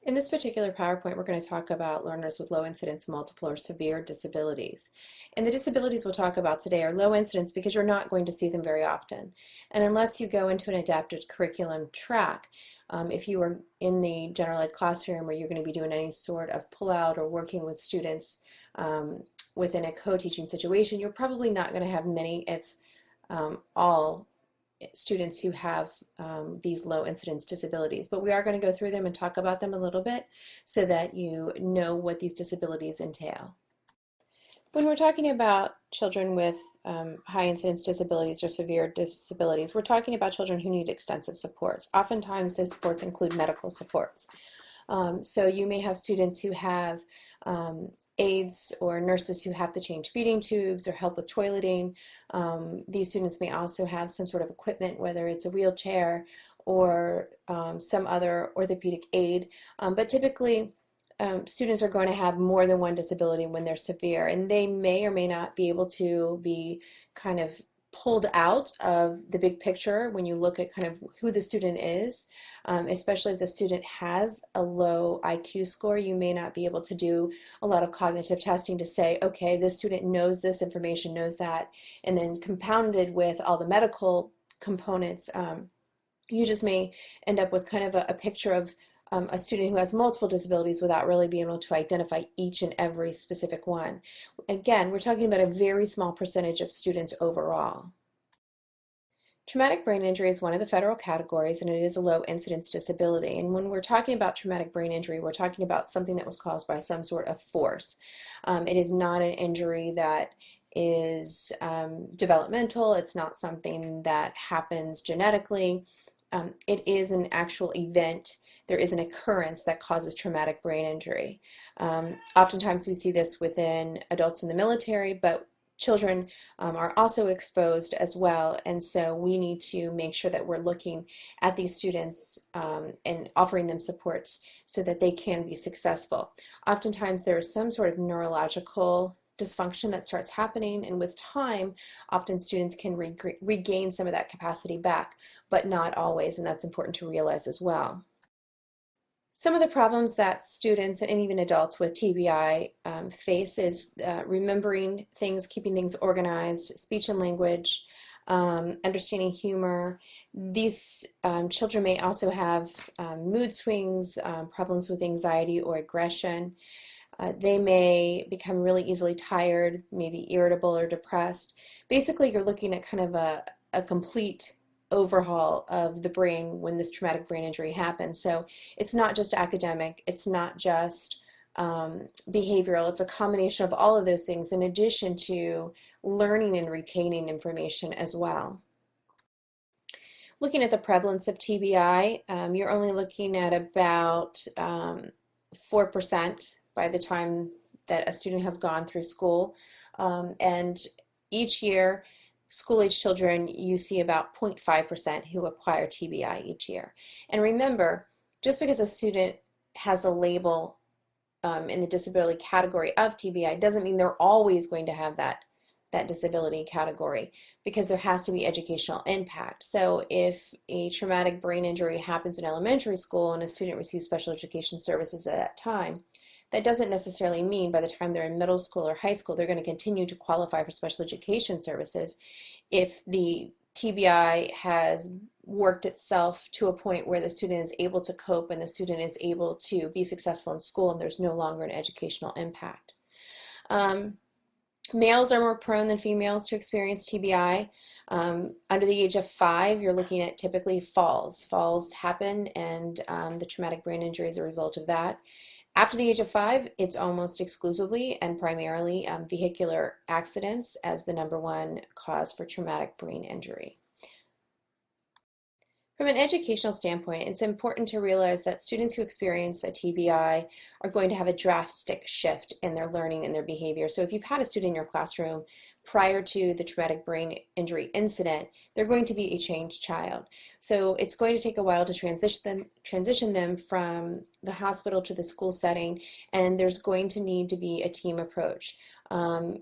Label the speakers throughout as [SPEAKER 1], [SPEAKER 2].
[SPEAKER 1] In this particular PowerPoint, we're going to talk about learners with low incidence multiple or severe disabilities. And the disabilities we'll talk about today are low incidence because you're not going to see them very often. And unless you go into an adapted curriculum track, if you are in the general ed classroom where you're going to be doing any sort of pullout or working with students within a co-teaching situation, you're probably not going to have many, if all, students who have these low incidence disabilities, but we are going to go through them and talk about them a little bit so that you know what these disabilities entail. When we're talking about children with high incidence disabilities or severe disabilities, we're talking about children who need extensive supports. Oftentimes those supports include medical supports. So you may have students who have aides or nurses who have to change feeding tubes or help with toileting. These students may also have some sort of equipment, whether it's a wheelchair or some other orthopedic aid. But typically, students are going to have more than one disability when they're severe, and they may or may not be able to be kind of pulled out of the big picture when you look at kind of who the student is, especially if the student has a low IQ score. You may not be able to do a lot of cognitive testing to say, okay, this student knows this information, knows that, and then compounded with all the medical components, you just may end up with kind of a picture of a student who has multiple disabilities without really being able to identify each and every specific one. Again, we're talking about a very small percentage of students overall. Traumatic brain injury is one of the federal categories, and it is a low incidence disability. And when we're talking about traumatic brain injury, we're talking about something that was caused by some sort of force. It is not an injury that is developmental. It's not something that happens genetically. It is an actual event. There is an occurrence that causes traumatic brain injury. Oftentimes we see this within adults in the military, but children are also exposed as well, and so we need to make sure that we're looking at these students and offering them supports so that they can be successful. Oftentimes there is some sort of neurological dysfunction that starts happening, and with time often students can regain some of that capacity back, but not always, and that's important to realize as well. Some of the problems that students and even adults with TBI face is remembering things, keeping things organized, speech and language, understanding humor. These children may also have mood swings, problems with anxiety or aggression. They may become really easily tired, maybe irritable or depressed. Basically, you're looking at kind of a complete overhaul of the brain when this traumatic brain injury happens. So it's not just academic, it's not just behavioral, it's a combination of all of those things in addition to learning and retaining information as well. Looking at the prevalence of TBI, you're only looking at about 4% by the time that a student has gone through school. And each year, school-age children, you see about 0.5% who acquire TBI each year. And remember, just because a student has a label in the disability category of TBI doesn't mean they're always going to have that disability category, because there has to be educational impact. So if a traumatic brain injury happens in elementary school and a student receives special education services at that time, that doesn't necessarily mean by the time they're in middle school or high school they're going to continue to qualify for special education services if the TBI has worked itself to a point where the student is able to cope and the student is able to be successful in school and there's no longer an educational impact. Males are more prone than females to experience TBI. Under the age of 5, you're looking at typically falls. Falls happen, and the traumatic brain injury is a result of that. After the age of 5, it's almost exclusively and primarily vehicular accidents as the #1 cause for traumatic brain injury. From an educational standpoint, it's important to realize that students who experience a TBI are going to have a drastic shift in their learning and their behavior. So if you've had a student in your classroom prior to the traumatic brain injury incident, they're going to be a changed child. So it's going to take a while to transition them from the hospital to the school setting, and there's going to need to be a team approach.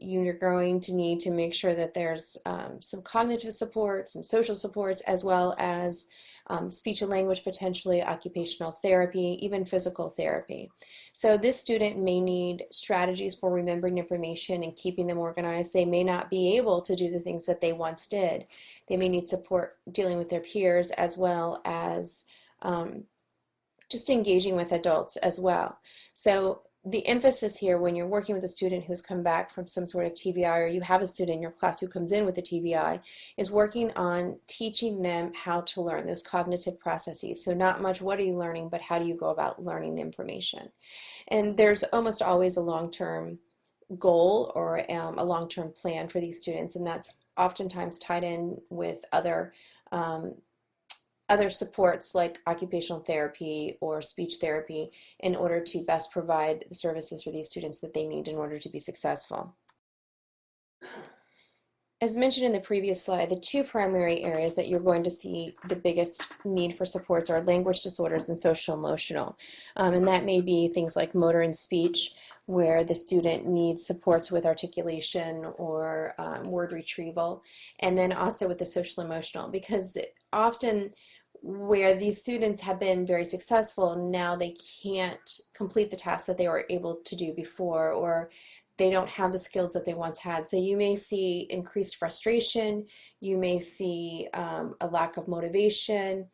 [SPEAKER 1] You're going to need to make sure that there's some cognitive support, some social supports, as well as speech and language potentially, occupational therapy, even physical therapy. So this student may need strategies for remembering information and keeping them organized. They may not be able to do the things that they once did. They may need support dealing with their peers as well as just engaging with adults as well. So the emphasis here when you're working with a student who's come back from some sort of TBI, or you have a student in your class who comes in with a TBI, is working on teaching them how to learn those cognitive processes. So not much what are you learning, but how do you go about learning the information. And there's almost always a long-term goal or a long-term plan for these students, and that's oftentimes tied in with other supports like occupational therapy or speech therapy in order to best provide the services for these students that they need in order to be successful. As mentioned in the previous slide, the two primary areas that you're going to see the biggest need for supports are language disorders and social emotional. And that may be things like motor and speech, where the student needs supports with articulation or word retrieval, and then also with the social emotional, because often where these students have been very successful, now they can't complete the tasks that they were able to do before, or they don't have the skills that they once had. So you may see increased frustration, you may see a lack of motivation,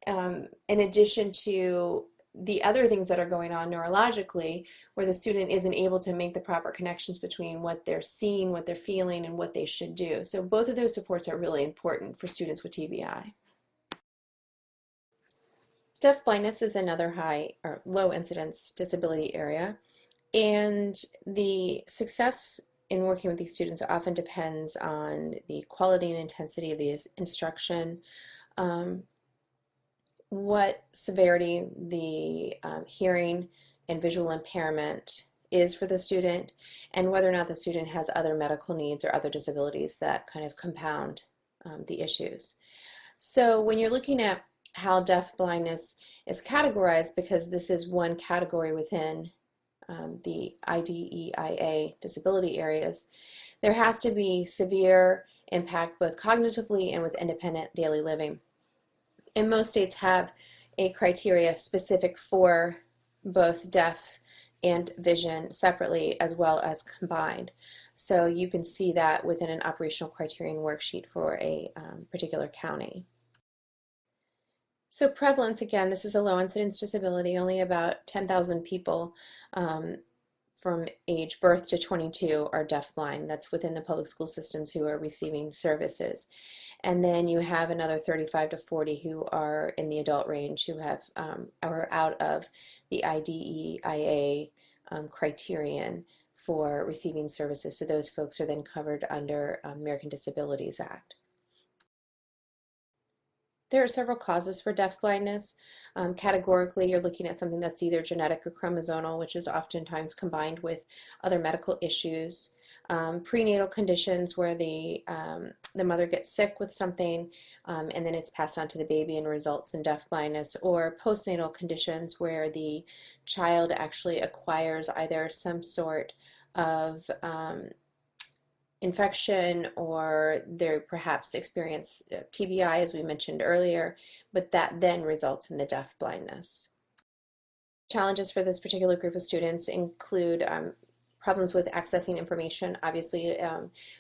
[SPEAKER 1] in addition to the other things that are going on neurologically, where the student isn't able to make the proper connections between what they're seeing, what they're feeling, and what they should do. So both of those supports are really important for students with TBI. Deafblindness is another high or low incidence disability area, and the success in working with these students often depends on the quality and intensity of the instruction, what severity the hearing and visual impairment is for the student, and whether or not the student has other medical needs or other disabilities that kind of compound the issues. So when you're looking at how deafblindness is categorized, because this is one category within the IDEIA disability areas, there has to be severe impact both cognitively and with independent daily living. And most states have a criteria specific for both deaf and vision separately as well as combined. So you can see that within an operational criterion worksheet for a particular county. So prevalence, again, this is a low incidence disability. Only about 10,000 people from age birth to 22 are deafblind. That's within the public school systems who are receiving services. And then you have another 35 to 40 who are in the adult range who have are out of the IDEIA criterion for receiving services. So those folks are then covered under American Disabilities Act. There are several causes for deafblindness. Categorically, you're looking at something that's either genetic or chromosomal, which is oftentimes combined with other medical issues. Prenatal conditions where the mother gets sick with something and then it's passed on to the baby and results in deafblindness, or postnatal conditions where the child actually acquires either some sort of infection, or they perhaps experience TBI, as we mentioned earlier, but that then results in the deafblindness. Challenges for this particular group of students include problems with accessing information. Obviously,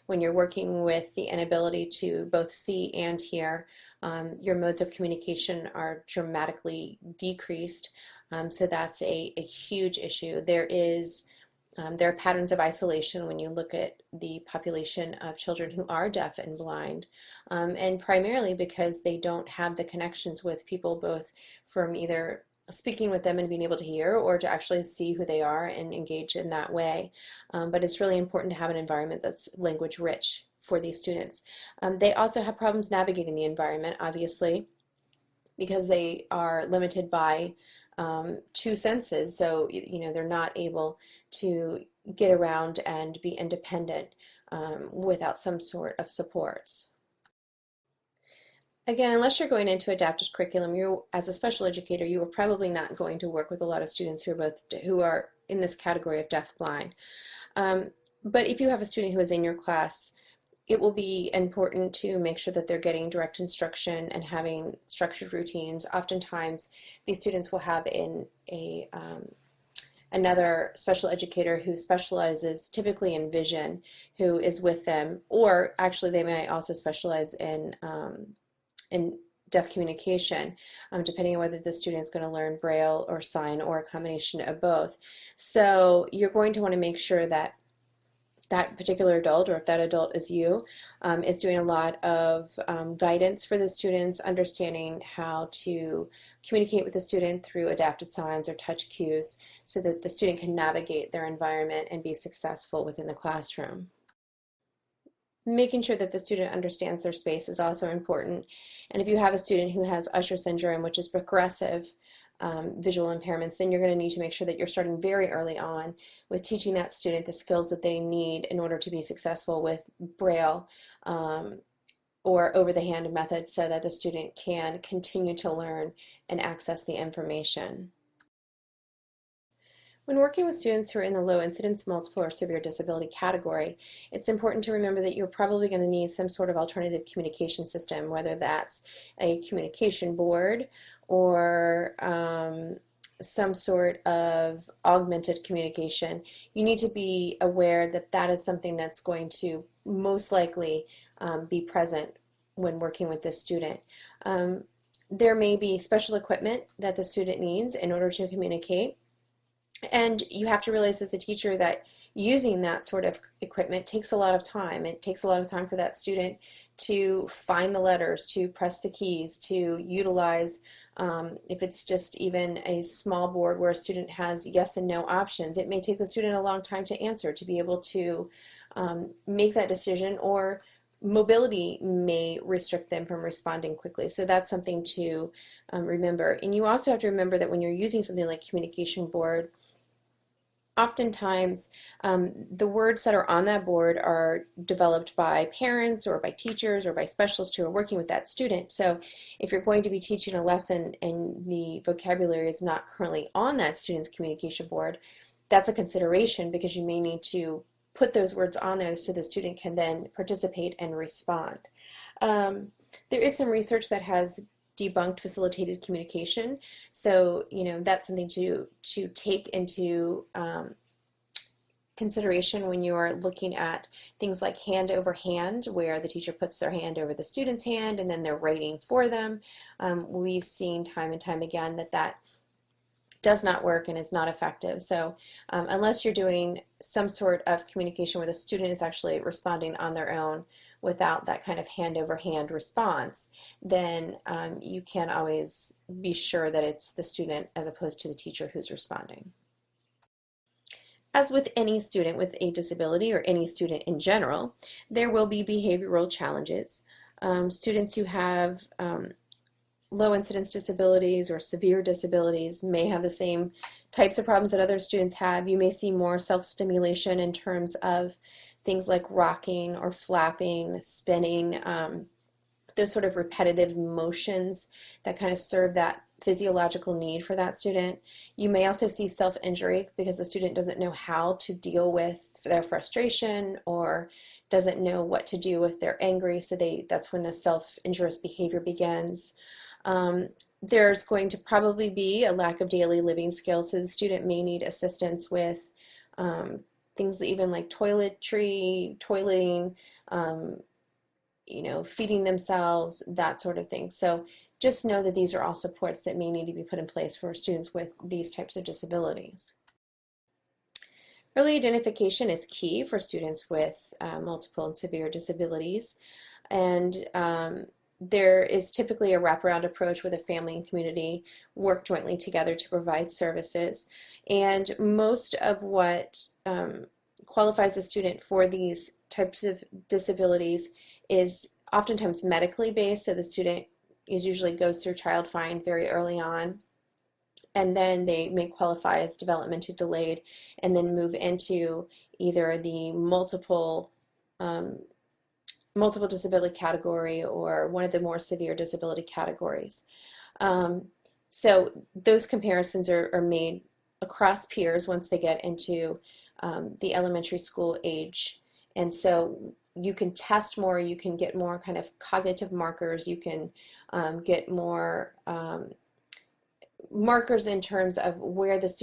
[SPEAKER 1] when you're working with the inability to both see and hear, your modes of communication are dramatically decreased. So that's a huge issue. There are patterns of isolation when you look at the population of children who are deaf and blind, and primarily because they don't have the connections with people, both from either speaking with them and being able to hear, or to actually see who they are and engage in that way. But it's really important to have an environment that's language rich for these students. They also have problems navigating the environment, obviously, because they are limited by two senses. So, they're not able to get around and be independent without some sort of supports. Again, unless you're going into adaptive curriculum, as a special educator, you are probably not going to work with a lot of students who are in this category of deaf-blind. But if you have a student who is in your class it will be important to make sure that they're getting direct instruction and having structured routines. Oftentimes, these students will have another special educator who specializes typically in vision, who is with them, or actually they may also specialize in deaf communication, depending on whether the student is going to learn Braille or sign or a combination of both. So you're going to want to make sure that that particular adult, or if that adult is you, is doing a lot of guidance for the students, understanding how to communicate with the student through adapted signs or touch cues so that the student can navigate their environment and be successful within the classroom. Making sure that the student understands their space is also important. And if you have a student who has Usher syndrome, which is progressive visual impairments, then you're going to need to make sure that you're starting very early on with teaching that student the skills that they need in order to be successful with Braille or over-the-hand methods so that the student can continue to learn and access the information. When working with students who are in the low incidence multiple or severe disability category, it's important to remember that you're probably going to need some sort of alternative communication system, whether that's a communication board or some sort of augmented communication. You need to be aware that that is something that's going to most likely be present when working with this student. There may be special equipment that the student needs in order to communicate. And you have to realize as a teacher that using that sort of equipment takes a lot of time. It takes a lot of time for that student to find the letters, to press the keys, to utilize, if it's just even a small board where a student has yes and no options, it may take the student a long time to answer, to be able to make that decision, or mobility may restrict them from responding quickly. So that's something to remember. And you also have to remember that when you're using something like communication board, oftentimes the words that are on that board are developed by parents or by teachers or by specialists who are working with that student. So if you're going to be teaching a lesson and the vocabulary is not currently on that student's communication board, that's a consideration, because you may need to put those words on there so the student can then participate and respond. There is some research that has debunked facilitated communication, so that's something to take into consideration when you're looking at things like hand over hand, where the teacher puts their hand over the student's hand and then they're writing for them. We've seen time and time again that that does not work and is not effective. So unless you're doing some sort of communication where the student is actually responding on their own without that kind of hand over hand response, then you can always be sure that it's the student as opposed to the teacher who's responding. As with any student with a disability, or any student in general, there will be behavioral challenges. Students who have low incidence disabilities or severe disabilities may have the same types of problems that other students have. You may see more self-stimulation in terms of things like rocking or flapping, spinning, those sort of repetitive motions that kind of serve that physiological need for that student. You may also see self-injury because the student doesn't know how to deal with their frustration or doesn't know what to do if they're angry, so that's when the self-injurious behavior begins. There's going to probably be a lack of daily living skills, so the student may need assistance with things even like toiletry, toileting, feeding themselves, that sort of thing. So just know that these are all supports that may need to be put in place for students with these types of disabilities. Early identification is key for students with multiple and severe disabilities, and there is typically a wraparound approach where the family and community work jointly together to provide services. And most of what qualifies a student for these types of disabilities is oftentimes medically based, so the student usually goes through child find very early on, and then they may qualify as developmentally delayed and then move into either the multiple disability category or one of the more severe disability categories. So those comparisons are made across peers once they get into the elementary school age. And so you can test more, you can get more kind of cognitive markers, you can get more markers in terms of where the student